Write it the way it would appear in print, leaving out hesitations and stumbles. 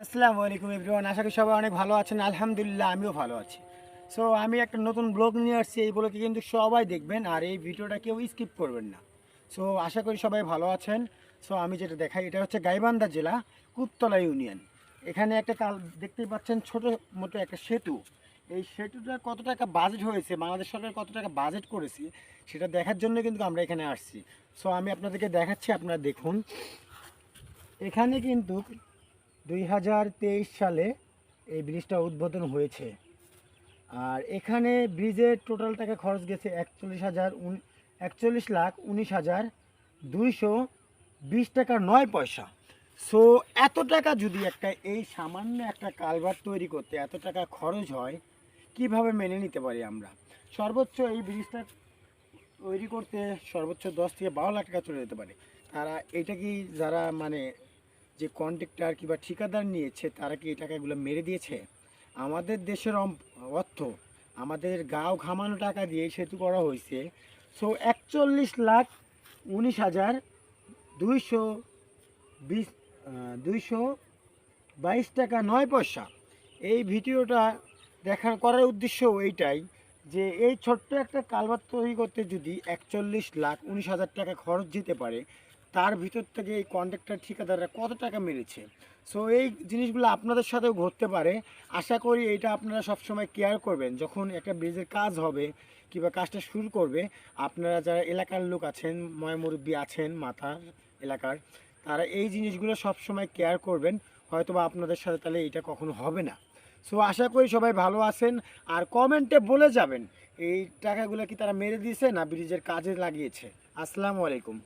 আসসালামু আলাইকুম এভরিওয়ান, আশা করি সবাই অনেক ভালো আছেন। আলহামদুলিল্লাহ আমিও ভালো আছি। সো আমি একটা নতুন ব্লগ নিয়ে আসছি, এই ব্লগে কিন্তু সবাই দেখবেন আর এই ভিডিওটা কেউ স্কিপ করবেন না। সো আশা করি সবাই ভালো আছেন। সো আমি যেটা দেখাই, এটা হচ্ছে গাইবান্ধা জেলা, কুততলা ইউনিয়ন। এখানে একটা দেখতেই পাচ্ছেন ছোট মতো একটা সেতু। এই সেতুটা কত টাকা বাজেট হয়েছে, বাংলাদেশ সরকার কত টাকা বাজেট করেছে সেটা দেখার জন্য কিন্তু আমরা এখানে আসছি। সো আমি আপনাদেরকে দেখাচ্ছি, আপনারা দেখুন। এখানে কিন্তু 2023 সালে এই ব্রিজটা উদ্বোধন হয়েছে। আর এখানে ব্রিজের টোটাল টাকা খরচ গেছে 41,19,220 টাকা 9 পয়সা। সো এত টাকা যদি এই সামান্য একটা কালভার্ট তৈরি করতে এত টাকা খরচ হয়, কিভাবে মেনে নিতে পারি আমরা? সর্বোচ্চ এই ব্রিজটা তৈরি করতে সর্বোচ্চ 10 থেকে 12 লাখ টাকা চলে যেতে পারে। তারা এটা কি, যারা মানে যে কন্ট্রাক্টর কিংবা ঠিকাদার নিয়েছে, তারা কি এই টাকাগুলো মেরে দিয়েছে? আমাদের দেশের অর্থ, আমাদের গাও ঘামানো টাকা দিয়ে সেতু করা হয়েছে। সো 41,19,220 222 টাকা 9 পয়সা। এই ভিডিওটা করার উদ্দেশ্য এইটাই যে এই ছোট্ট একটা কালভার্ট তৈরি করতে যদি 41,19,000 টাকা খরচ যেতে পারে, তার ভিতর থেকে এই কন্ট্রাক্টর ঠিকাদাররা কত টাকা মেরেছে। সো এই জিনিসগুলো আপনাদের সাথেও ঘটতে পারে। আশা করি এটা আপনারা সবসময় কেয়ার করবেন যখন একটা ব্রিজের কাজ হবে কিংবা কাজটা শুরু করবে। আপনারা যারা এলাকার লোক আছেন, মুরব্বী আছেন মাথার এলাকার, তারা এই জিনিসগুলো সবসময় কেয়ার করবেন। হয়তোবা আপনাদের সাথে তাহলে এটা কখনো হবে না। সো আশা করি সবাই ভালো আছেন। আর কমেন্টে বলে যাবেন এই টাকাগুলো কি তারা মেরে দিয়েছে না ব্রিজের কাজে লাগিয়েছে। আসসালামু আলাইকুম।